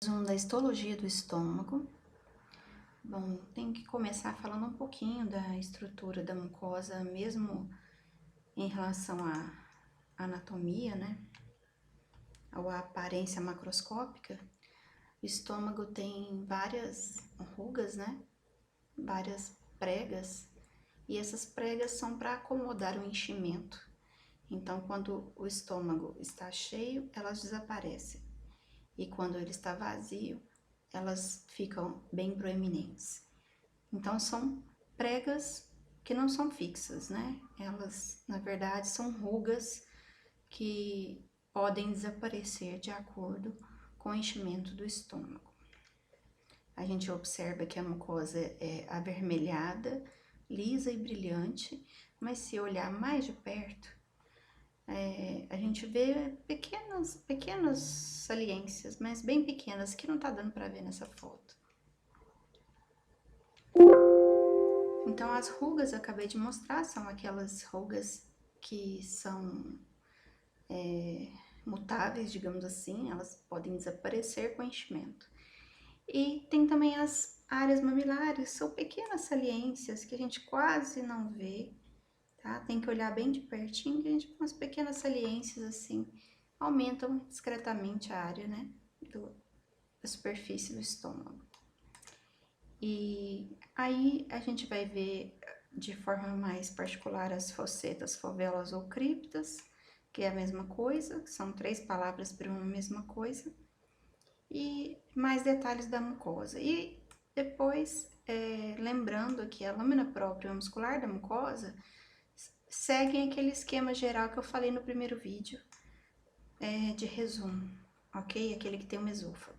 Da histologia do estômago. Bom, tem que começar falando um pouquinho da estrutura da mucosa, mesmo em relação à anatomia, né? Ou à aparência macroscópica. O estômago tem várias rugas, né? Várias pregas, e essas pregas são para acomodar o enchimento. Então, quando o estômago está cheio, elas desaparecem. E quando ele está vazio, elas ficam bem proeminentes. Então, são pregas que não são fixas, né? Elas, na verdade, são rugas que podem desaparecer de acordo com o enchimento do estômago. A gente observa que a mucosa é avermelhada, lisa e brilhante, mas se olhar mais de perto, a gente vê pequenas saliências, mas bem pequenas, que não tá dando para ver nessa foto. Então, as rugas eu acabei de mostrar, são aquelas rugas que são mutáveis, digamos assim, elas podem desaparecer com enchimento. E tem também as áreas mamilares, são pequenas saliências que a gente quase não vê, tá? Tem que olhar bem de pertinho, que a gente vê umas pequenas saliências assim, aumentam discretamente a área, né, da superfície do estômago. E aí a gente vai ver de forma mais particular as fossetas, fovelas ou criptas, que é a mesma coisa, são 3 palavras para uma mesma coisa, e mais detalhes da mucosa. E depois, lembrando que a lâmina própria muscular da mucosa seguem aquele esquema geral que eu falei no primeiro vídeo, de resumo, ok? Aquele que tem o mesôfago.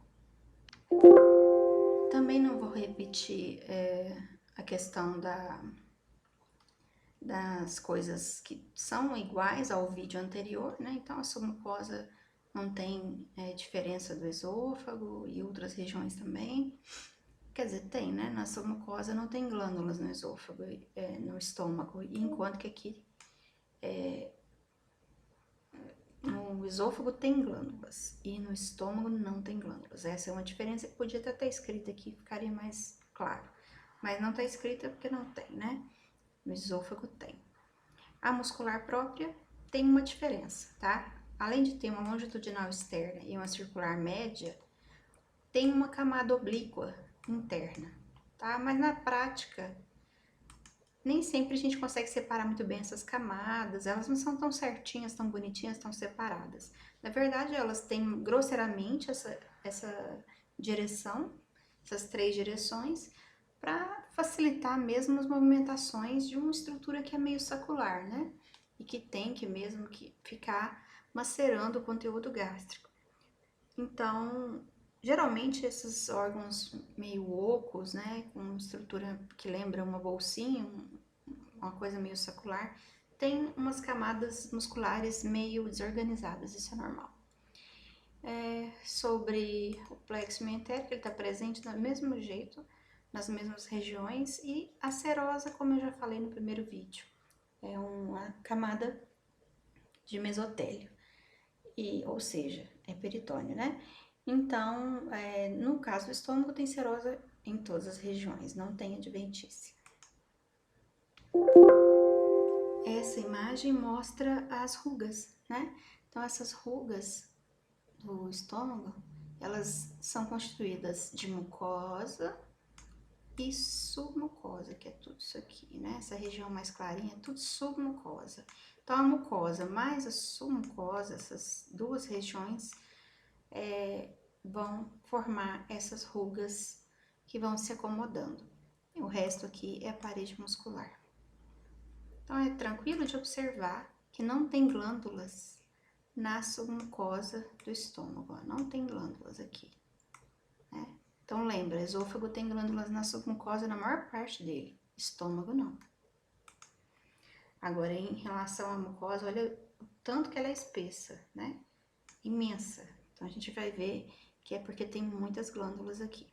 Também não vou repetir a questão das coisas que são iguais ao vídeo anterior, né? Então, a submucosa não tem diferença do esôfago e outras regiões também. Quer dizer, tem, né? Na submucosa não tem glândulas no esôfago, no estômago, enquanto que aqui no esôfago tem glândulas e no estômago não tem glândulas. Essa é uma diferença que podia até estar escrita aqui, ficaria mais claro. Mas não está escrita porque não tem, né? No esôfago tem. A muscular própria tem uma diferença, tá? Além de ter uma longitudinal externa e uma circular média, tem uma camada oblíqua interna, tá? Mas na prática, nem sempre a gente consegue separar muito bem essas camadas, elas não são tão certinhas, tão bonitinhas, tão separadas. Na verdade, elas têm grosseiramente essa direção, essas 3 direções, para facilitar mesmo as movimentações de uma estrutura que é meio sacular, né? E que tem que mesmo que ficar macerando o conteúdo gástrico. Então, geralmente esses órgãos meio ocos, né, com estrutura que lembra uma bolsinha, uma coisa meio sacular, tem umas camadas musculares meio desorganizadas, isso é normal. Sobre o plexo mientérico, ele está presente do mesmo jeito, nas mesmas regiões, e a serosa, como eu já falei no primeiro vídeo, é uma camada de mesotélio, ou seja, é peritônio, né? Então, no caso do estômago, tem serosa em todas as regiões, não tem adventícia. Essa imagem mostra as rugas, né? Então, essas rugas do estômago, elas são constituídas de mucosa e submucosa, que é tudo isso aqui, né? Essa região mais clarinha é tudo submucosa. Então, a mucosa mais a submucosa, essas 2 regiões, vão formar essas rugas que vão se acomodando. O resto aqui é a parede muscular. Então, é tranquilo de observar que não tem glândulas na submucosa do estômago, ó. Não tem glândulas aqui, né? Então, lembra, esôfago tem glândulas na submucosa na maior parte dele, estômago não. Agora, em relação à mucosa, olha o tanto que ela é espessa, né? Imensa. Então, a gente vai ver que é porque tem muitas glândulas aqui.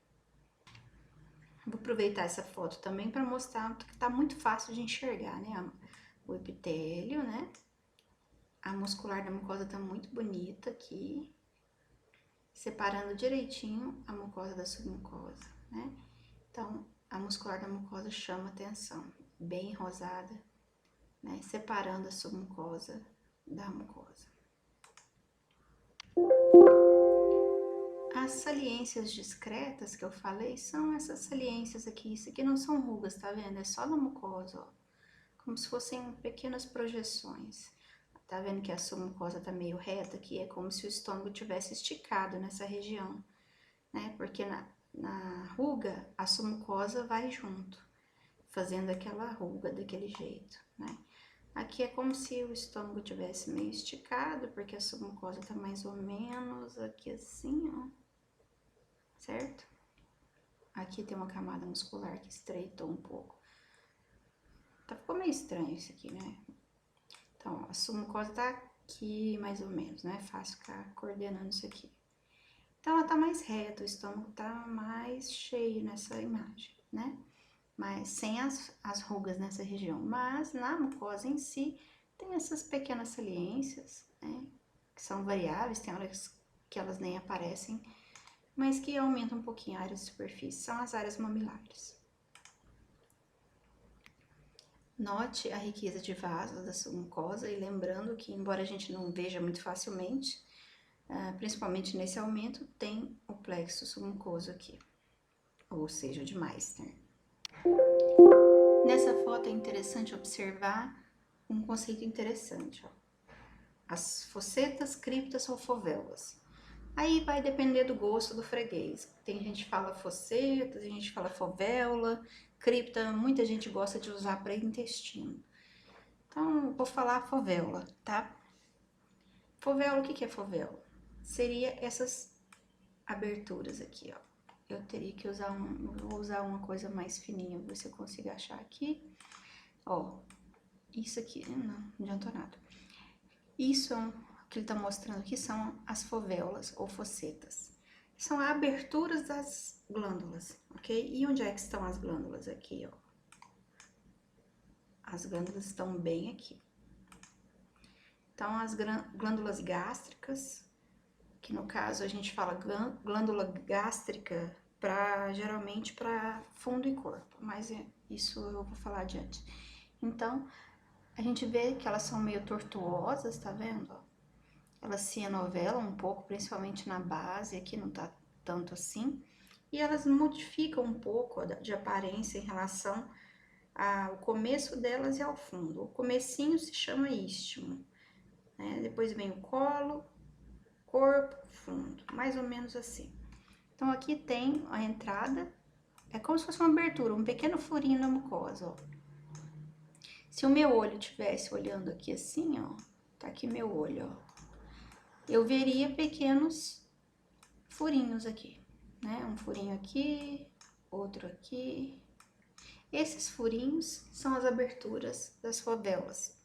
Vou aproveitar essa foto também para mostrar que tá muito fácil de enxergar, né? O epitélio, né? A muscular da mucosa tá muito bonita aqui. separando direitinho a mucosa da submucosa, né? Então, a muscular da mucosa chama atenção, bem rosada, né? Separando a submucosa da mucosa. As saliências discretas que eu falei são essas saliências aqui. Isso aqui não são rugas, tá vendo? É só na mucosa, ó. Como se fossem pequenas projeções. Tá vendo que a submucosa tá meio reta aqui? É como se o estômago tivesse esticado nessa região, né? Porque na ruga, a submucosa vai junto, fazendo aquela ruga daquele jeito, né? Aqui é como se o estômago tivesse meio esticado, porque a submucosa tá mais ou menos aqui assim, ó. Certo? Aqui tem uma camada muscular que estreitou um pouco. Tá, ficou meio estranho isso aqui, né? Então, ó, a submucosa tá aqui mais ou menos, né? É fácil ficar coordenando isso aqui. Então, ela tá mais reta, o estômago tá mais cheio nessa imagem, né? Mas sem as rugas nessa região. Mas na mucosa em si, tem essas pequenas saliências, né? Que são variáveis, tem horas que elas nem aparecem, mas que aumentam um pouquinho a área de superfície, são as áreas mamilares. Note a riqueza de vasos da submucosa e lembrando que, embora a gente não veja muito facilmente, principalmente nesse aumento, tem o plexo submucoso aqui, ou seja, o de Meissner. Nessa foto é interessante observar um conceito interessante, ó. As fossetas, criptas ou fovéolas. Aí vai depender do gosto do freguês. Tem gente que fala fosseta, tem gente que fala fovéola, cripta, muita gente gosta de usar para intestino. Então, vou falar fovéola, tá? Fovéola, o que é fovéola? Seria essas aberturas aqui, ó. Eu teria que usar vou usar uma coisa mais fininha, ver se eu consigo achar aqui. Ó, isso aqui, não adiantou nada. Isso que ele tá mostrando aqui são as fovéolas ou fossetas. São aberturas das glândulas, ok? E onde é que estão as glândulas? Aqui, ó. As glândulas estão bem aqui. Então, as glândulas gástricas, que no caso a gente fala glândula gástrica geralmente para fundo e corpo, mas isso eu vou falar adiante. Então, a gente vê que elas são meio tortuosas, tá vendo? Elas se enovelam um pouco, principalmente na base, aqui não tá tanto assim. E elas modificam um pouco de aparência em relação ao começo delas e ao fundo. O comecinho se chama istmo, né? Depois vem o colo, corpo, fundo, mais ou menos assim. Então, aqui tem a entrada, é como se fosse uma abertura, um pequeno furinho na mucosa, ó. Se o meu olho estivesse olhando aqui assim, ó, tá aqui meu olho, ó, eu veria pequenos furinhos aqui, né? Um furinho aqui, outro aqui. Esses furinhos são as aberturas das fovéolas.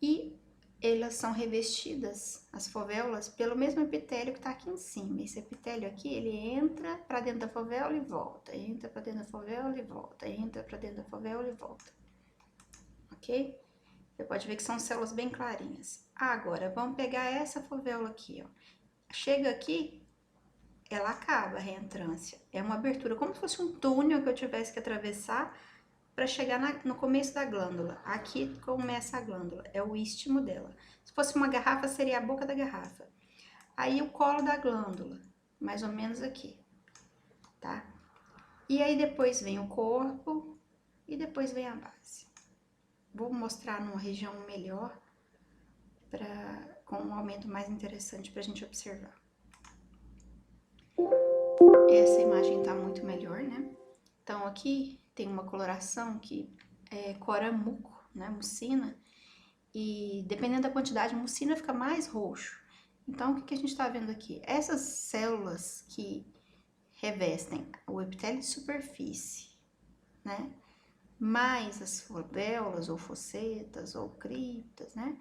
E elas são revestidas, as fovéolas, pelo mesmo epitélio que tá aqui em cima. Esse epitélio aqui, ele entra pra dentro da fovéola e volta, entra pra dentro da fovéola e volta, entra pra dentro da fovéola e volta. Ok? Você pode ver que são células bem clarinhas. Agora, vamos pegar essa fovéola aqui, ó. Chega aqui, ela acaba a reentrância. É uma abertura, como se fosse um túnel que eu tivesse que atravessar para chegar no começo da glândula. Aqui começa a glândula, é o istmo dela. Se fosse uma garrafa, seria a boca da garrafa. Aí o colo da glândula, mais ou menos aqui, tá? E aí depois vem o corpo e depois vem a base. Vou mostrar numa região melhor, com um aumento mais interessante para a gente observar. Essa imagem tá muito melhor, né? Então, aqui tem uma coloração que é cora muco, né? Mucina. E dependendo da quantidade, mucina fica mais roxo. Então, o que a gente tá vendo aqui? Essas células que revestem o epitélio de superfície, né? Mais as fovéolas, ou fossetas, ou criptas, né?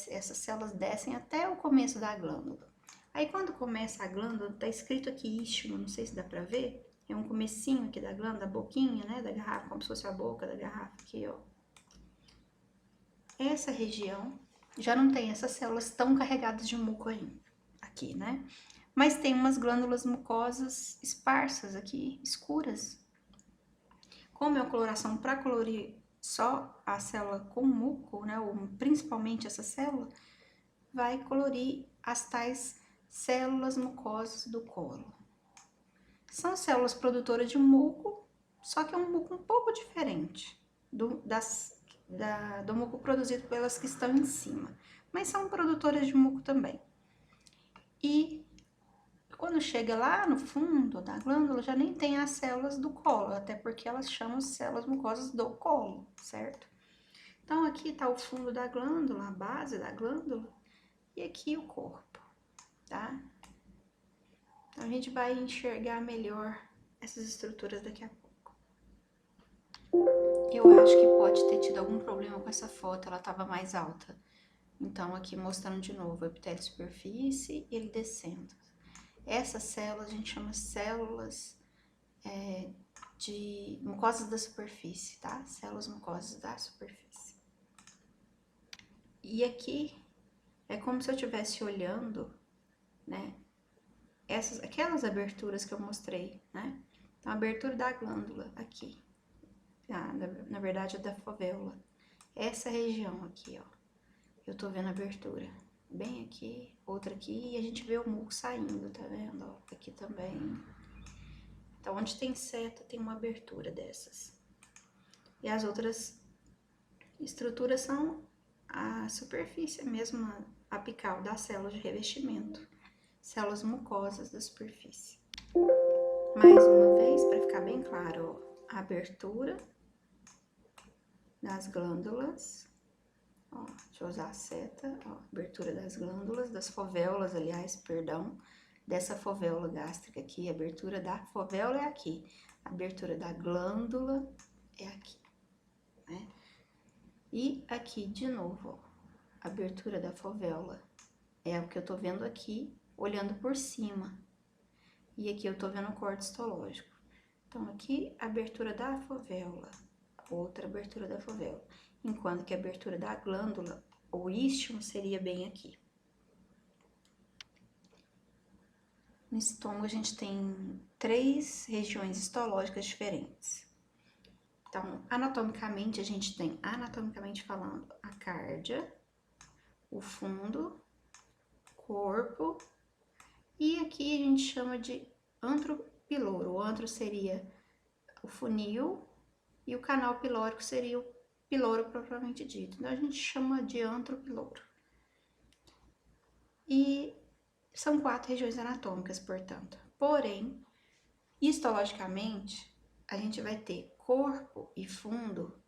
Essas células descem até o começo da glândula. Aí, quando começa a glândula, tá escrito aqui istmo, não sei se dá pra ver. É um comecinho aqui da glândula, a boquinha, né, da garrafa, como se fosse a boca da garrafa aqui, ó. Essa região já não tem essas células tão carregadas de muco ainda. aqui, né? Mas tem umas glândulas mucosas esparsas aqui, escuras. Como é a coloração para colorir só a célula com muco, né? Ou principalmente essa célula, vai colorir as tais células mucosas do colo. São células produtoras de muco, só que é um muco um pouco diferente do muco produzido pelas que estão em cima. Mas são produtoras de muco também. E quando chega lá no fundo da glândula, já nem tem as células do colo, até porque elas chamam células mucosas do colo, certo? Então, aqui tá o fundo da glândula, a base da glândula, e aqui o corpo, tá? Então, a gente vai enxergar melhor essas estruturas daqui a pouco. Eu acho que pode ter tido algum problema com essa foto, ela tava mais alta. Então, aqui mostrando de novo o epitélio superfície e ele descendo. Essas células a gente chama células de mucosas da superfície, tá? Células mucosas da superfície. E aqui é como se eu estivesse olhando, né? Aquelas aberturas que eu mostrei, né? Então, a abertura da glândula aqui. Na verdade, é da fovéola. Essa região aqui, ó. Eu tô vendo a abertura. Bem aqui, outra aqui, e a gente vê o muco saindo, tá vendo? Ó, aqui também. Então, onde tem seta, tem uma abertura dessas. E as outras estruturas são a superfície mesmo apical das células de revestimento. Células mucosas da superfície. Mais uma vez, para ficar bem claro, ó, a abertura das glândulas. Ó, deixa eu usar a seta, ó, abertura das glândulas, das fovéolas, aliás, perdão, dessa fovéola gástrica aqui, a abertura da fovéola é aqui, a abertura da glândula é aqui, né? E aqui, de novo, ó, a abertura da fovéola é o que eu tô vendo aqui, olhando por cima. E aqui eu tô vendo o corte histológico. Então, aqui, a abertura da fovéola, outra abertura da fovéola. Enquanto que a abertura da glândula, ou istmo, seria bem aqui. No estômago, a gente tem 3 regiões histológicas diferentes. Então, anatomicamente, a gente tem, anatomicamente falando, a cárdia, o fundo, corpo, e aqui a gente chama de antro piloro. O antro seria o funil e o canal pilórico seria o piloro propriamente dito. Então, a gente chama de antro piloro. E são 4 regiões anatômicas, portanto. Porém, histologicamente, a gente vai ter corpo e fundo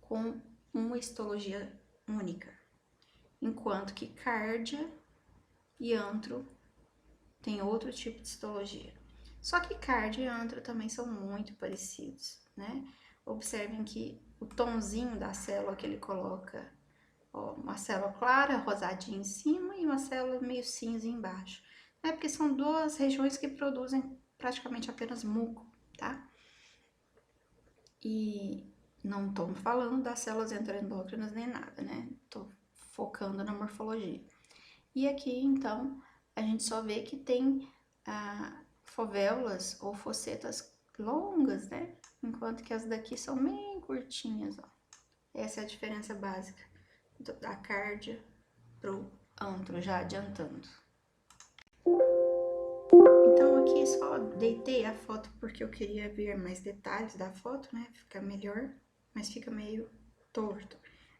com uma histologia única, enquanto que cárdia e antro tem outro tipo de histologia. Só que cárdia e antro também são muito parecidos, né? Observem que o tonzinho da célula que ele coloca, ó, uma célula clara, rosadinha em cima e uma célula meio cinza embaixo. É porque são 2 regiões que produzem praticamente apenas muco, tá? E não estou falando das células endoendócrinas nem nada, né? Tô focando na morfologia. E aqui, então, a gente só vê que tem fovéolas ou fossetas longas, né? Enquanto que as daqui são bem curtinhas, ó. Essa é a diferença básica da cárdia pro antro, já adiantando. Então, aqui só deitei a foto porque eu queria ver mais detalhes da foto, né? Fica melhor, mas fica meio torto.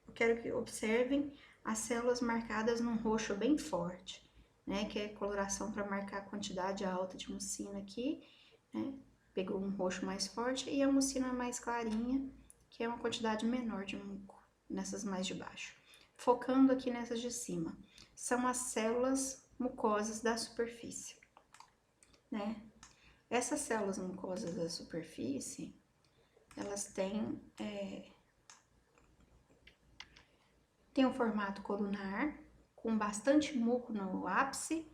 Eu quero que observem as células marcadas num roxo bem forte, né? Que é coloração para marcar a quantidade alta de mucina aqui, né? Pegou um roxo mais forte e a mucina mais clarinha, que é uma quantidade menor de muco, nessas mais de baixo. Focando aqui nessas de cima, são as células mucosas da superfície, né? Essas células mucosas da superfície, elas têm um formato colunar, com bastante muco no ápice,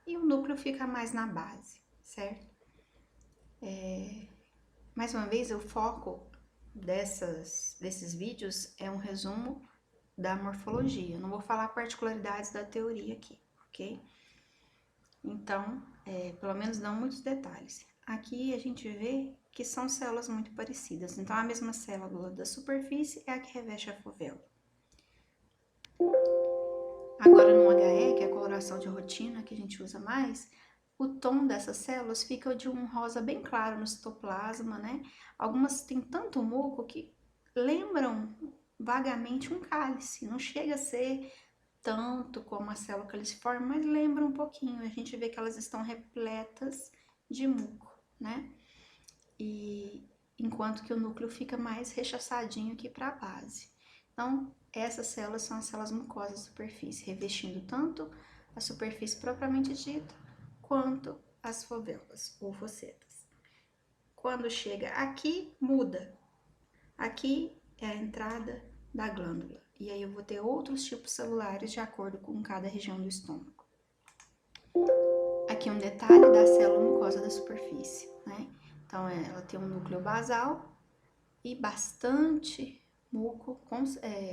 e o núcleo fica mais na base, certo? Mais uma vez, o foco desses vídeos é um resumo da morfologia. Eu não vou falar particularidades da teoria aqui, ok? Então, pelo menos dão muitos detalhes. Aqui a gente vê que são células muito parecidas. Então, a mesma célula da superfície é a que reveste a fovéola. Agora, no HE, que é a coloração de rotina que a gente usa mais, o tom dessas células fica de um rosa bem claro no citoplasma, né? Algumas têm tanto muco que lembram vagamente um cálice. Não chega a ser tanto como a célula caliciforme, mas lembra um pouquinho. A gente vê que elas estão repletas de muco, né? E enquanto que o núcleo fica mais rechaçadinho aqui para a base. Então, essas células são as células mucosas da superfície, revestindo tanto a superfície propriamente dita, quanto as fovéolas ou focetas. Quando chega aqui, muda. Aqui é a entrada da glândula. E aí eu vou ter outros tipos celulares de acordo com cada região do estômago. Aqui um detalhe da célula mucosa da superfície, né? Então, ela tem um núcleo basal e bastante muco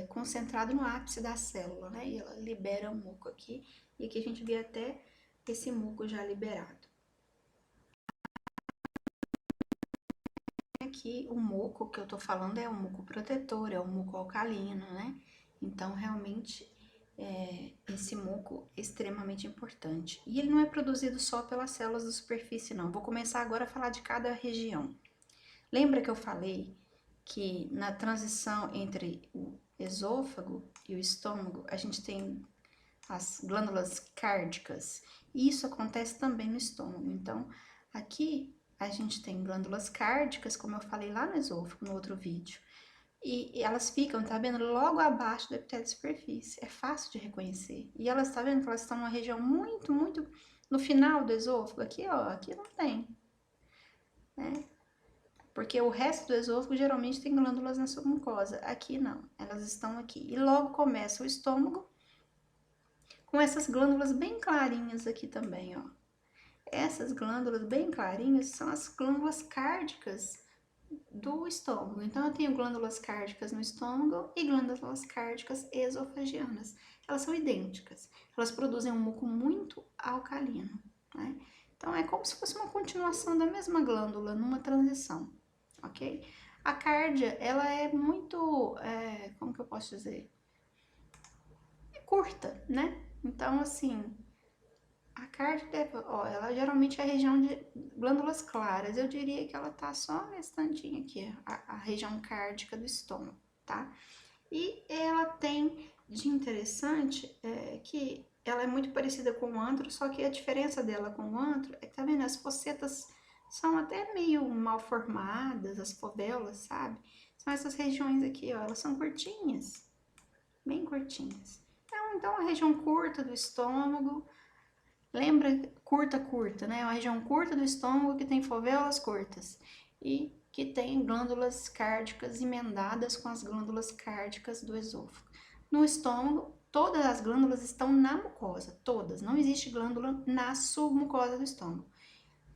concentrado no ápice da célula, né? E ela libera o muco aqui, e aqui a gente vê até esse muco já liberado. Aqui o muco que eu tô falando é o muco protetor, é o muco alcalino, né? Então, realmente, esse muco é extremamente importante. E ele não é produzido só pelas células da superfície, não. Vou começar agora a falar de cada região. Lembra que eu falei que na transição entre o esôfago e o estômago, a gente tem as glândulas cárdicas, e isso acontece também no estômago. Então, aqui a gente tem glândulas cárdicas, como eu falei lá no esôfago, no outro vídeo, e elas ficam, tá vendo, logo abaixo do epitélio de superfície. É fácil de reconhecer. E elas, tá vendo que elas estão numa região muito, muito no final do esôfago. Aqui, ó, aqui não tem, né? Porque o resto do esôfago geralmente tem glândulas na submucosa. Aqui não, elas estão aqui. E logo começa o estômago com essas glândulas bem clarinhas aqui também, ó. Essas glândulas bem clarinhas são as glândulas cárdicas do estômago. Então, eu tenho glândulas cárdicas no estômago e glândulas cárdicas esofagianas. Elas são idênticas. Elas produzem um muco muito alcalino, né? Então, é como se fosse uma continuação da mesma glândula numa transição, ok? A cárdia, ela é muito, como que eu posso dizer? É curta, né? Então, assim, a cárdia, ó, ela geralmente é a região de glândulas claras. Eu diria que ela tá só nesse tantinho aqui, a região cárdica do estômago, tá? E ela tem de interessante que ela é muito parecida com o antro, só que a diferença dela com o antro é que, tá vendo? As focetas são até meio mal formadas, as fovéolas, sabe? São essas regiões aqui, ó, elas são curtinhas, bem curtinhas. Então a região curta do estômago. Lembra curta, né? É uma região curta do estômago que tem fovéolas curtas e que tem glândulas cárdicas emendadas com as glândulas cárdicas do esôfago. No estômago, todas as glândulas estão na mucosa, todas. Não existe glândula na submucosa do estômago.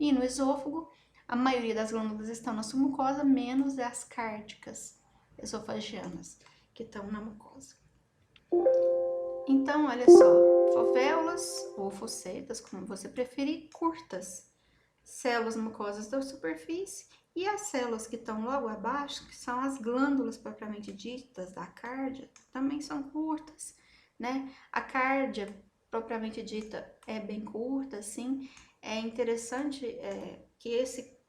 E no esôfago, a maioria das glândulas estão na submucosa, menos as cárdicas esofagianas, que estão na mucosa. Então, olha só, fovéolas ou focetas, como você preferir, curtas, células mucosas da superfície e as células que estão logo abaixo, que são as glândulas propriamente ditas da cárdia, também são curtas, né? A cárdia propriamente dita é bem curta, assim. É interessante que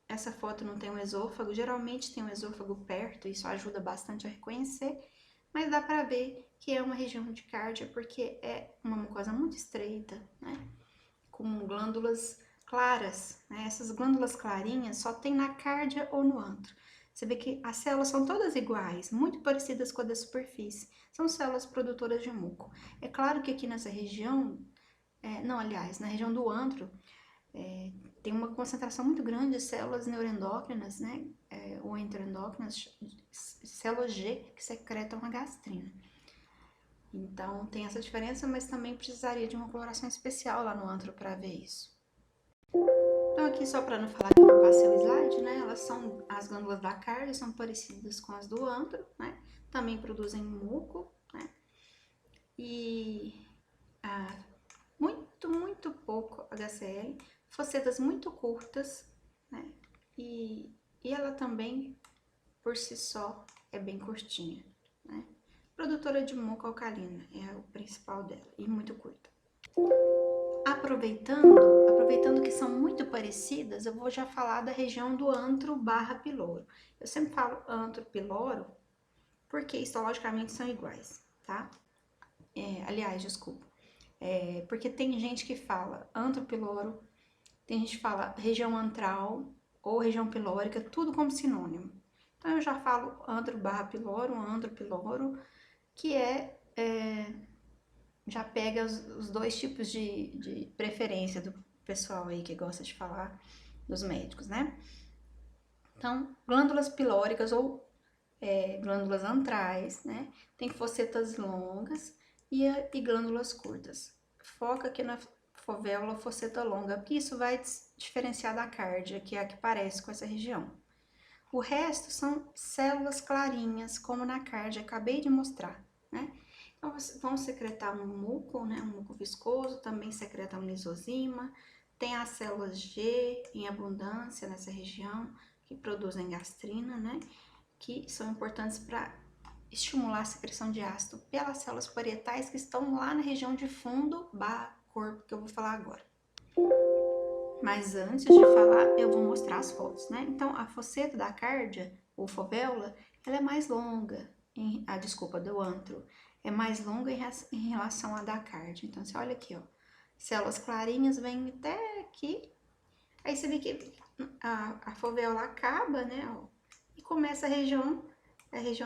essa foto não tem um esôfago, geralmente tem um esôfago perto, isso ajuda bastante a reconhecer, mas dá para ver que é uma região de cárdia porque é uma mucosa muito estreita, né? Com glândulas claras, né? Essas glândulas clarinhas só tem na cárdia ou no antro. Você vê que as células são todas iguais, muito parecidas com a da superfície. São células produtoras de muco. É claro que aqui nessa região, não, aliás, na região do antro, tem uma concentração muito grande de células neuroendócrinas, né? Ou enteroendócrinas, células G que secretam a gastrina. Então, tem essa diferença, mas também precisaria de uma coloração especial lá no antro para ver isso. Então, aqui só para não falar que eu não passei o slide, né? As glândulas da cárdia são parecidas com as do antro, né? Também produzem muco, né? E muito pouco HCl, focetas muito curtas, né? E ela também, por si só, é bem curtinha, né? Produtora de muco alcalina é o principal dela, e muito curta. Aproveitando que são muito parecidas, eu vou já falar da região do antro barra piloro. Eu sempre falo antro piloro porque histologicamente são iguais, tá? Aliás, desculpa. Porque tem gente que fala antro piloro, tem gente que fala região antral ou região pilórica, tudo como sinônimo. Então eu já falo antro barra piloro, antro piloro, que já pega os dois tipos de preferência do pessoal aí que gosta de falar, dos médicos, né? Então, glândulas pilóricas ou glândulas antrais, né? Tem focetas longas e glândulas curtas. Foca aqui na fovéola fosseta longa, porque isso vai diferenciar da cárdia, que é a que parece com essa região. O resto são células clarinhas, como na cárdia, acabei de mostrar, né? Então, vão secretar um muco, né? Um muco viscoso, também secreta um lisozima. Tem as células G em abundância nessa região, que produzem gastrina, né? Que são importantes para estimular a secreção de ácido pelas células parietais que estão lá na região de fundo barra corpo, que eu vou falar agora. Mas antes de falar, eu vou mostrar as fotos, né? Então, a fosseta da cárdia, ou fovéola, ela é mais longa, desculpa, do antro, é mais longa em relação à da cárdia. Então, você olha aqui, ó, células clarinhas vêm até aqui, aí você vê que a fovéola acaba, né, ó, e começa a região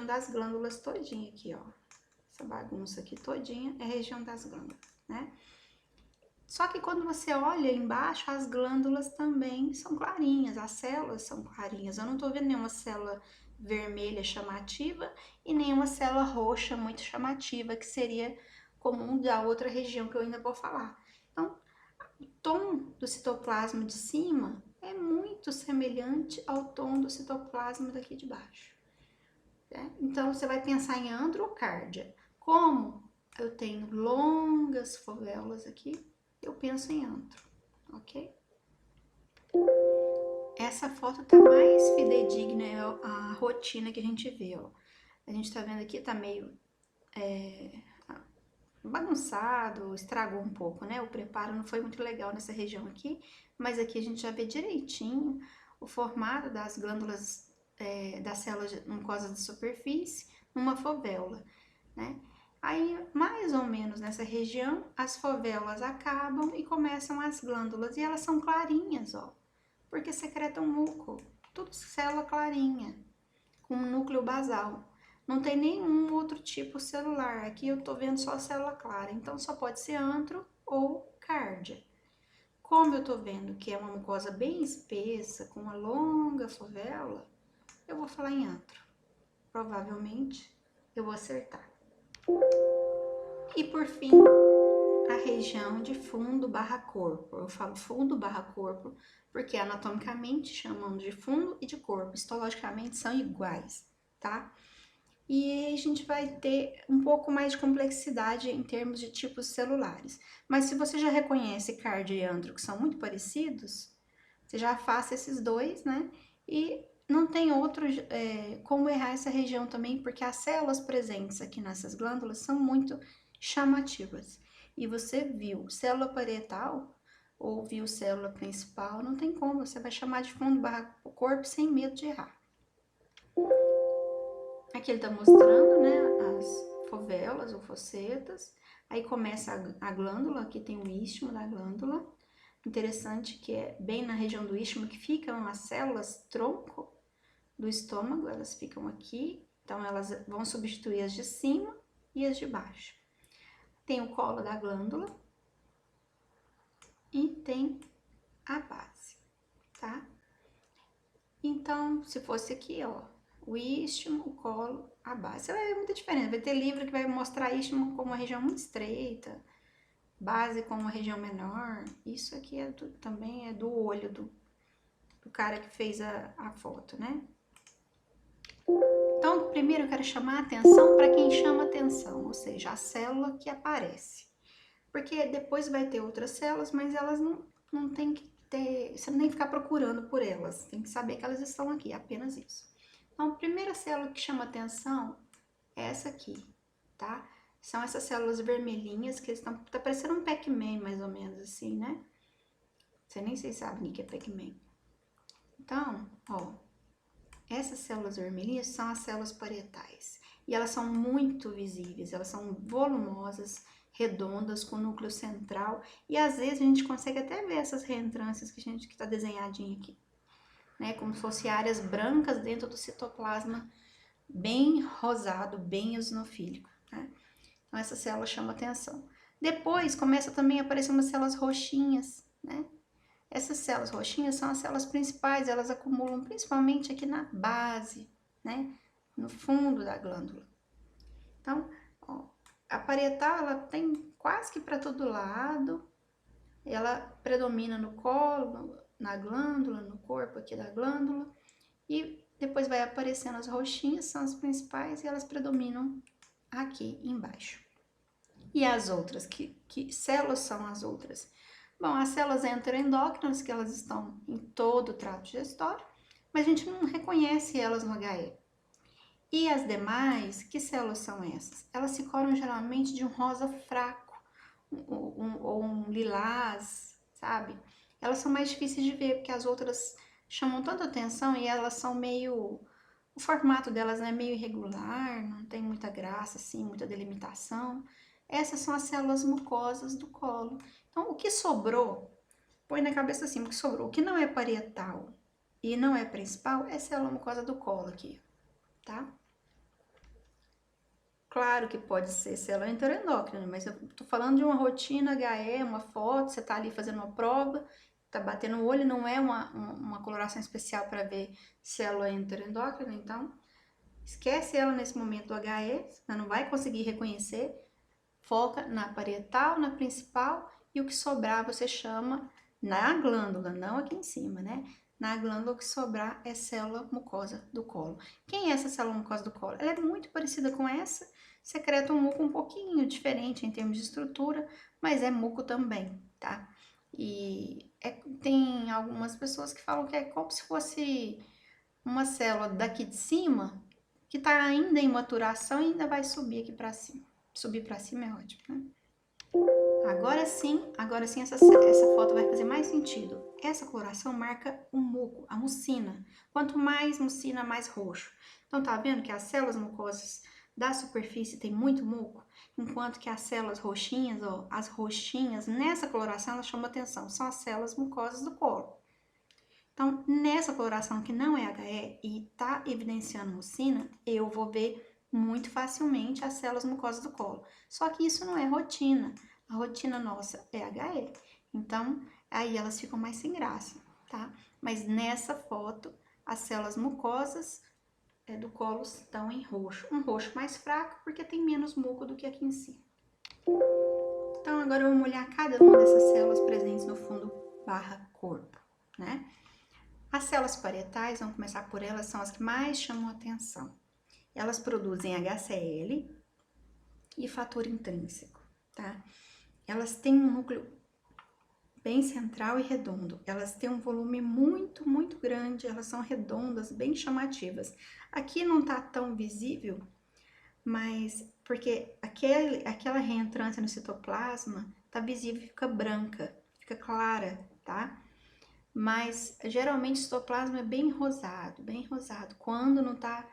das glândulas todinha aqui, ó. Essa bagunça aqui todinha é a região das glândulas, né? Só que quando você olha embaixo, as glândulas também são clarinhas, as células são clarinhas. Eu não tô vendo nenhuma célula vermelha chamativa e nenhuma célula roxa muito chamativa, que seria comum da outra região que eu ainda vou falar. Então, o tom do citoplasma de cima é muito semelhante ao tom do citoplasma daqui de baixo. Né? Então, você vai pensar em androcárdia. Como eu tenho longas fovéolas aqui, eu penso em antro, ok? Essa foto tá mais fidedigna, é a rotina que a gente vê, ó. A gente tá vendo aqui, tá meio bagunçado, estragou um pouco, né? O preparo não foi muito legal nessa região aqui, mas aqui a gente já vê direitinho o formato das glândulas, das células mucosas de superfície, numa fovéola, né? Aí, mais ou menos nessa região, as fovéolas acabam e começam as glândulas, e elas são clarinhas, ó, porque secretam muco, tudo célula clarinha, com núcleo basal. Não tem nenhum outro tipo celular, aqui eu tô vendo só célula clara, então só pode ser antro ou cárdia. Como eu tô vendo que é uma mucosa bem espessa, com uma longa fovéola, eu vou falar em antro. Provavelmente eu vou acertar. E por fim, a região de fundo barra corpo. Eu falo fundo barra corpo porque anatomicamente chamamos de fundo e de corpo, histologicamente são iguais, tá? E aí a gente vai ter um pouco mais de complexidade em termos de tipos celulares. Mas se você já reconhece cardio e antro, que são muito parecidos, você já faça esses dois, né? E não tem outro como errar essa região também, porque as células presentes aqui nessas glândulas são muito chamativas. E você viu célula parietal ou viu célula principal, não tem como, você vai chamar de fundo barra corpo sem medo de errar. Aqui ele tá mostrando, né, as fovéolas ou focetas, aí começa a glândula, aqui tem o istmo da glândula. Interessante que é bem na região do istmo que ficam as células tronco do estômago, elas ficam aqui, então elas vão substituir as de cima e as de baixo. Tem o colo da glândula e tem a base, tá? Então, se fosse aqui, ó, o istmo, o colo, a base, você vai ver muita diferença. Vai ter livro que vai mostrar istmo como uma região muito estreita, base como uma região menor. Isso aqui também é do olho do cara que fez a foto, né? Então, primeiro eu quero chamar a atenção para quem chama atenção, ou seja, a célula que aparece. Porque depois vai ter outras células, mas elas não tem que ter, você não tem que ficar procurando por elas, tem que saber que elas estão aqui, apenas isso. Então, a primeira célula que chama atenção é essa aqui, tá? São essas células vermelhinhas que estão, tá parecendo um Pac-Man mais ou menos assim, né? Você nem sei sabe o que é Pac-Man. Então, ó, essas células vermelhinhas são as células parietais. E elas são muito visíveis, elas são volumosas, redondas, com núcleo central. E às vezes a gente consegue até ver essas reentrâncias que está desenhadinha aqui, né? Como se fossem áreas brancas dentro do citoplasma, bem rosado, bem eosinofílico, né? Então essa célula chama atenção. Depois começa também a aparecer umas células roxinhas, né? Essas células roxinhas são as células principais, elas acumulam principalmente aqui na base, né? No fundo da glândula. Então, ó, a parietal, ela tem quase que para todo lado, ela predomina no colo, na glândula, no corpo aqui da glândula, e depois vai aparecendo as roxinhas, são as principais, e elas predominam aqui embaixo. E as outras, que células são as outras? Bom, as células enteroendócrinas, que elas estão em todo o trato digestório, mas a gente não reconhece elas no HE. E as demais, que células são essas? Elas se coram geralmente de um rosa fraco, ou um lilás, sabe? Elas são mais difíceis de ver, porque as outras chamam tanta atenção e elas são meio... O formato delas é meio irregular, não tem muita graça, assim, muita delimitação. Essas são as células mucosas do colo. Então, o que sobrou, põe na cabeça assim, o que sobrou, o que não é parietal e não é principal, é célula mucosa do colo aqui, tá? Claro que pode ser célula enteroendócrina, mas eu tô falando de uma rotina HE, uma foto, você tá ali fazendo uma prova, tá batendo o olho, não é uma coloração especial para ver célula enteroendócrina, então esquece ela nesse momento do HE, você não vai conseguir reconhecer, foca na parietal, na principal, e o que sobrar você chama na glândula, não aqui em cima, né? Na glândula, o que sobrar é célula mucosa do colo. Quem é essa célula mucosa do colo? Ela é muito parecida com essa, secreta um muco um pouquinho diferente em termos de estrutura, mas é muco também, tá? E tem algumas pessoas que falam que é como se fosse uma célula daqui de cima, que está ainda em maturação e ainda vai subir aqui para cima. Subir para cima é ótimo, né? Agora sim essa foto vai fazer mais sentido. Essa coloração marca o muco, a mucina. Quanto mais mucina, mais roxo. Então, tá vendo que as células mucosas da superfície tem muito muco? Enquanto que as células roxinhas, ó, as roxinhas, nessa coloração, elas chamam atenção. São as células mucosas do colo. Então, nessa coloração que não é HE e tá evidenciando mucina, eu vou ver muito facilmente as células mucosas do colo. Só que isso não é rotina. A rotina nossa é HE. Então, aí elas ficam mais sem graça, tá? Mas nessa foto, as células mucosas do colo estão em roxo. Um roxo mais fraco, porque tem menos muco do que aqui em cima. Então, agora eu vou olhar cada uma dessas células presentes no fundo barra corpo, né? As células parietais, vamos começar por elas, são as que mais chamam a atenção. Elas produzem HCl e fator intrínseco, tá? Elas têm um núcleo bem central e redondo. Elas têm um volume muito, muito grande, elas são redondas, bem chamativas. Aqui não tá tão visível, mas porque aquela reentrância no citoplasma tá visível, fica branca, fica clara, tá? Mas geralmente o citoplasma é bem rosado, quando não tá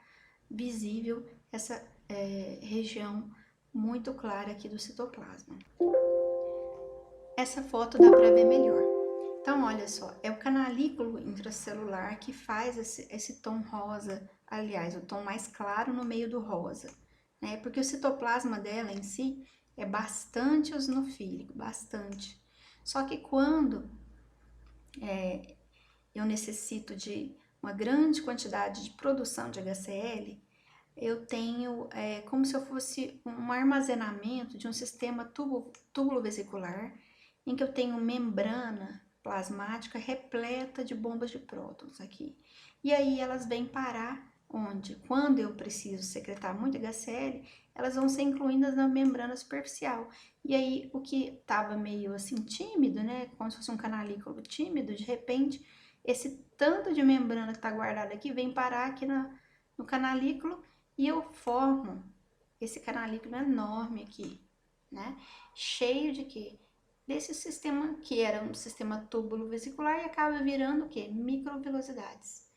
visível essa região muito clara aqui do citoplasma. Essa foto dá para ver melhor. Então, olha só, é o canalículo intracelular que faz esse tom rosa, aliás, o tom mais claro no meio do rosa, né? Porque o citoplasma dela em si é bastante eosinofílico, bastante. Só que quando eu necessito de uma grande quantidade de produção de HCl, eu tenho como se eu fosse um armazenamento de um sistema túbulo vesicular, em que eu tenho membrana plasmática repleta de bombas de prótons aqui. E aí elas vêm parar onde, quando eu preciso secretar muito HCl, elas vão ser incluídas na membrana superficial. E aí, o que estava meio assim tímido, né, como se fosse um canalículo tímido, de repente, esse tanto de membrana que está guardado aqui vem parar aqui no canalículo e eu formo esse canalículo enorme aqui, né, cheio de quê? Desse sistema que era um sistema túbulo vesicular e acaba virando o quê? Microvilosidades.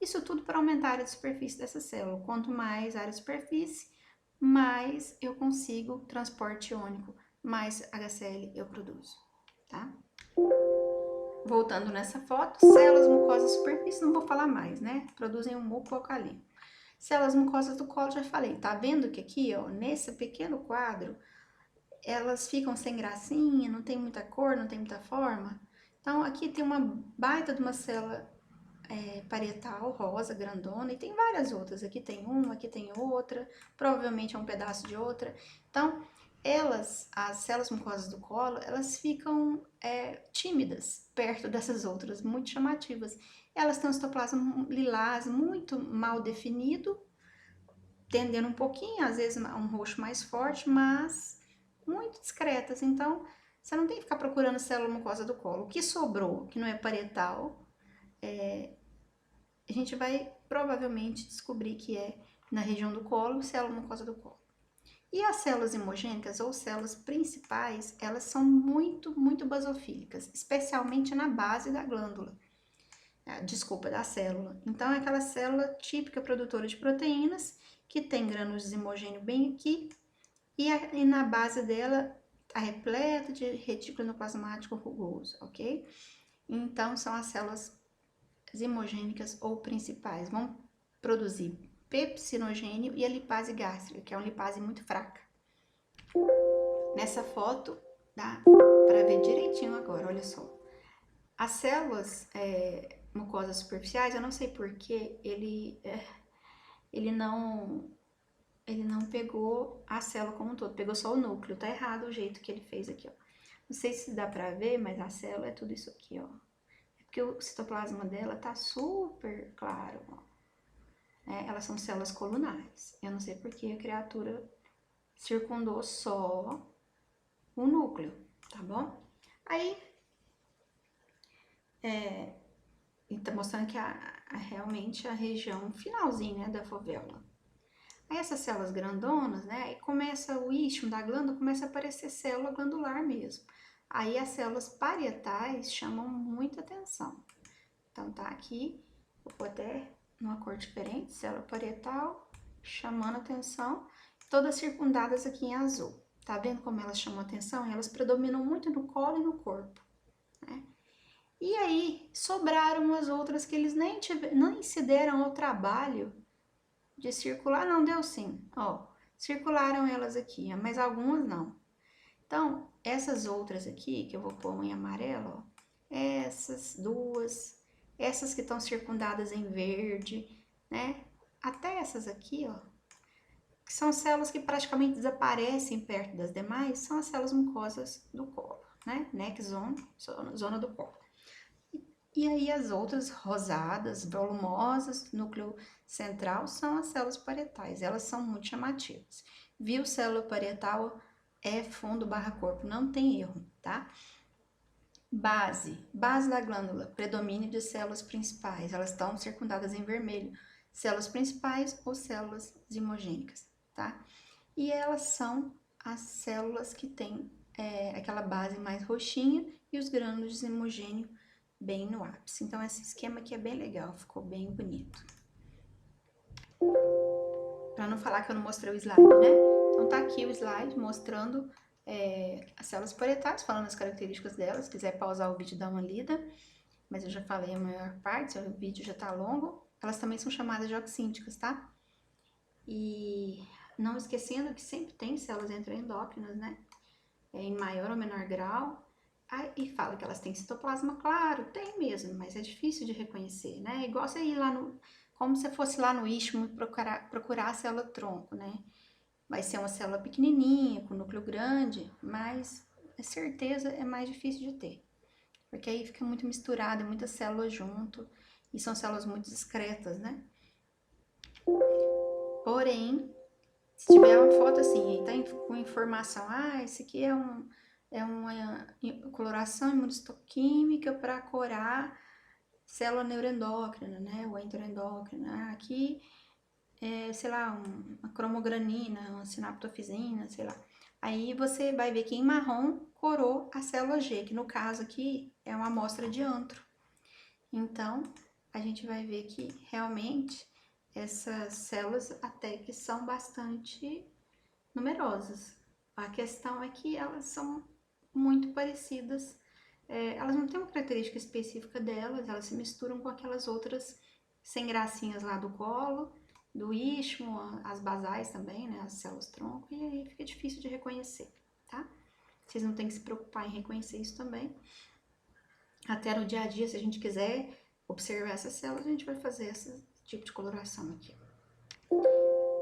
Isso tudo para aumentar a área de superfície dessa célula. Quanto mais área de superfície, mais eu consigo transporte iônico, mais HCl eu produzo, tá? Voltando nessa foto, células mucosas da superfície, não vou falar mais, né? Produzem um muco alcalino. Células mucosas do colo, já falei. Tá vendo que aqui, ó, nesse pequeno quadro, elas ficam sem gracinha, não tem muita cor, não tem muita forma? Então, aqui tem uma baita de uma célula parietal, rosa, grandona, e tem várias outras. Aqui tem uma, aqui tem outra, provavelmente é um pedaço de outra. Então, as células mucosas do colo, elas ficam tímidas perto dessas outras, muito chamativas. Elas têm um citoplasma lilás muito mal definido, tendendo um pouquinho, às vezes um roxo mais forte, mas muito discretas. Então, você não tem que ficar procurando célula mucosa do colo. O que sobrou, que não é parietal, a gente vai provavelmente descobrir que é na região do colo, célula mucosa do colo. E as células hemogênicas ou células principais, elas são muito basofílicas, especialmente na base da glândula, desculpa, da célula. Então, é aquela célula típica produtora de proteínas, que tem grânulos de hemogênio bem aqui, e na base dela está repleta de retículo endoplasmático rugoso, ok? Então, são as células hemogênicas ou principais, vão produzir pepsinogênio e a lipase gástrica, que é uma lipase muito fraca. Nessa foto, dá para ver direitinho agora, olha só. As células mucosas superficiais, eu não sei porquê, ele não pegou a célula como um todo, pegou só o núcleo, tá errado o jeito que ele fez aqui, ó. Não sei se dá pra ver, mas a célula é tudo isso aqui, ó. É porque o citoplasma dela tá super claro, ó. Elas são células colunares. Eu não sei porque a criatura circundou só o núcleo, tá bom? Aí, tá mostrando que realmente a região finalzinho, né, da fovéola. Aí essas células grandonas, né, aí começa o istmo da glândula, começa a aparecer célula glandular mesmo. Aí as células parietais chamam muita atenção. Então tá aqui, vou pôr até numa cor diferente, célula parietal, chamando atenção, todas circundadas aqui em azul. Tá vendo como elas chamam atenção? Elas predominam muito no colo e no corpo, né? E aí, sobraram as outras que eles nem se deram ao trabalho de circular. Não, deu sim, ó, circularam elas aqui, mas algumas não. Então, essas outras aqui, que eu vou pôr em amarelo, ó, essas duas, essas que estão circundadas em verde, né? Até essas aqui, ó, que são células que praticamente desaparecem perto das demais, são as células mucosas do colo, né? Neck zone, zona do colo. E aí as outras rosadas, volumosas, núcleo central, são as células parietais. Elas são muito chamativas. Viu célula parietal? É fundo barra corpo, não tem erro, tá? Base da glândula, predomínio de células principais, elas estão circundadas em vermelho, células principais ou células zimogênicas, tá? E elas são as células que têm aquela base mais roxinha e os grânulos de zimogênio bem no ápice. Então, esse esquema aqui é bem legal, ficou bem bonito. Para não falar que eu não mostrei o slide, né? Então, tá aqui o slide mostrando as células parietais, falando as características delas. Se quiser pausar o vídeo, dá uma lida. Mas eu já falei a maior parte, o vídeo já tá longo. Elas também são chamadas de oxínticas, tá? E não esquecendo que sempre tem células endoendócrinas, né? Em maior ou menor grau. E fala que elas têm citoplasma, claro, tem mesmo, mas é difícil de reconhecer, né? Igual você ir lá como se fosse lá no istmo e procurar a célula tronco, né? Vai ser uma célula pequenininha, com núcleo grande, mas a certeza é mais difícil de ter. Porque aí fica muito misturado, muitas células junto, e são células muito discretas, né? Porém, se tiver uma foto assim, e tá com informação, esse aqui é uma coloração imunistoquímica para curar célula neuroendócrina, né, ou enteroendócrina. Aqui é, sei lá, uma cromogranina, uma sinaptofisina, sei lá. Aí você vai ver que em marrom corou a célula G, que no caso aqui é uma amostra de antro. Então, a gente vai ver que realmente essas células até que são bastante numerosas. A questão é que elas são muito parecidas, elas não têm uma característica específica delas, elas se misturam com aquelas outras sem gracinhas lá do colo, do istmo, as basais também, né, as células tronco, e aí fica difícil de reconhecer, tá? Vocês não têm que se preocupar em reconhecer isso também. Até no dia a dia, se a gente quiser observar essas células, a gente vai fazer esse tipo de coloração aqui.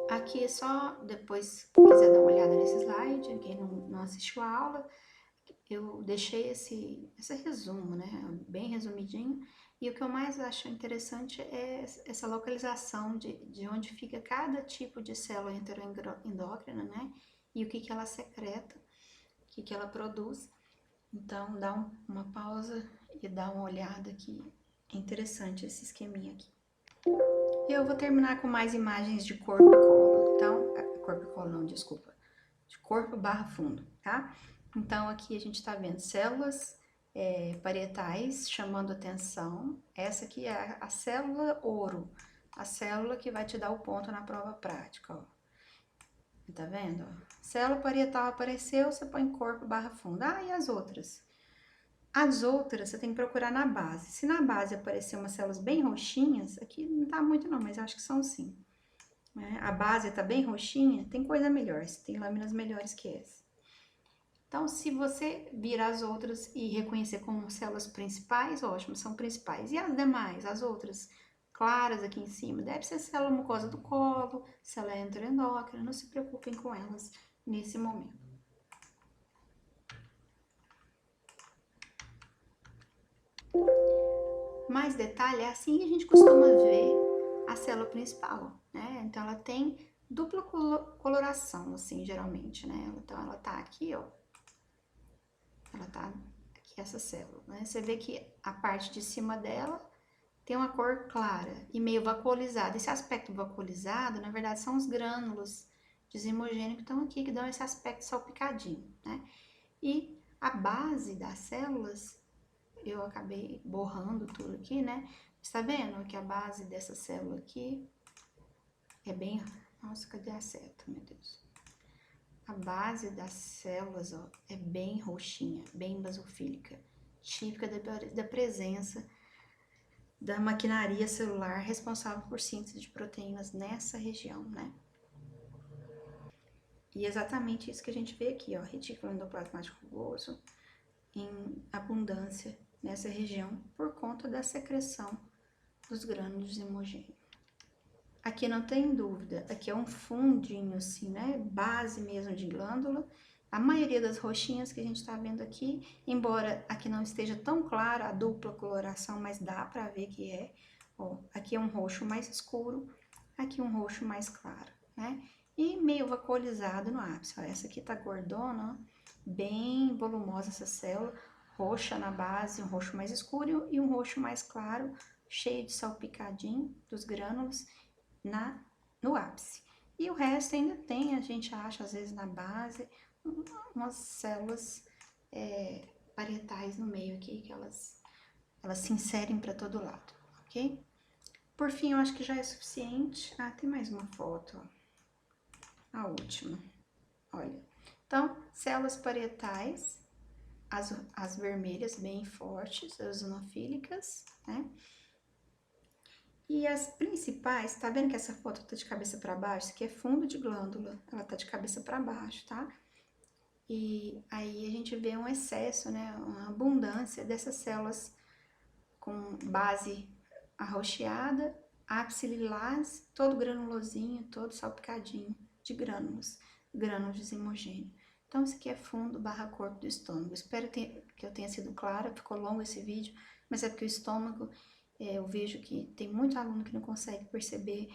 Aqui é só, depois, quiser dar uma olhada nesse slide, quem não assistiu a aula, eu deixei esse resumo, né, bem resumidinho, e o que eu mais acho interessante é essa localização de onde fica cada tipo de célula enteroendócrina, né, e o que ela secreta, o que ela produz. Então, dá uma pausa e dá uma olhada aqui, é interessante esse esqueminha aqui. E eu vou terminar com mais imagens de corpo e colo, então, corpo e colo não, desculpa, de corpo barra fundo, tá? Então, aqui a gente tá vendo células parietais chamando atenção. Essa aqui é a célula ouro, a célula que vai te dar o ponto na prova prática, ó. Tá vendo? Célula parietal apareceu, você põe corpo barra fundo. Ah, e as outras? As outras você tem que procurar na base. Se na base aparecer umas células bem roxinhas, aqui não tá muito não, mas acho que são sim. Né? A base tá bem roxinha, tem coisa melhor, tem lâminas melhores que essa. Então, se você virar as outras e reconhecer como células principais, ótimo, são principais. E as demais, as outras claras aqui em cima, deve ser célula mucosa do colo, célula enteroendócrina, não se preocupem com elas nesse momento. Mais detalhe, é assim que a gente costuma ver a célula principal, né? Então, ela tem dupla coloração, assim, geralmente, né? Então, ela tá aqui, ó. Ela tá aqui, essa célula, né? Você vê que a parte de cima dela tem uma cor clara e meio vacuolizada. Esse aspecto vacuolizado, na verdade, são os grânulos de zimogênio que estão aqui, que dão esse aspecto salpicadinho, né? E a base das células, eu acabei borrando tudo aqui, né? Está vendo que a base dessa célula aqui é bem... Nossa, cadê a seta, meu Deus? A base das células, ó, é bem roxinha, bem basofílica, típica da presença da maquinaria celular responsável por síntese de proteínas nessa região, né? E exatamente isso que a gente vê aqui, ó, retículo endoplasmático rugoso em abundância nessa região por conta da secreção dos grânulos de hemogênio. Aqui não tem dúvida, aqui é um fundinho assim, né? Base mesmo de glândula. A maioria das roxinhas que a gente tá vendo aqui, embora aqui não esteja tão clara a dupla coloração, mas dá pra ver que é. Ó, aqui é um roxo mais escuro, aqui um roxo mais claro, né? E meio vacuolizado no ápice, ó. Essa aqui tá gordona, ó, bem volumosa essa célula, roxa na base, um roxo mais escuro e um roxo mais claro, cheio de salpicadinho dos grânulos no ápice. E o resto ainda tem, a gente acha às vezes na base, umas células parietais no meio aqui, que elas se inserem para todo lado, ok? Por fim, eu acho que já é suficiente. Ah, tem mais uma foto, ó. A última, olha. Então, células parietais, as vermelhas bem fortes, as eosinofílicas, né? E as principais, tá vendo que essa foto tá de cabeça para baixo? Isso aqui é fundo de glândula, ela tá de cabeça para baixo, tá? E aí a gente vê um excesso, né, uma abundância dessas células com base arroxeada, ápice lilás, todo granulosinho, todo salpicadinho de grânulos de zimogênio. Então, isso aqui é fundo barra corpo do estômago. Espero que eu tenha sido clara, ficou longo esse vídeo, mas é porque o estômago, eu vejo que tem muito aluno que não consegue perceber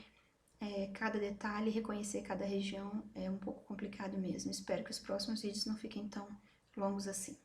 cada detalhe, reconhecer cada região é um pouco complicado mesmo. Espero que os próximos vídeos não fiquem tão longos assim.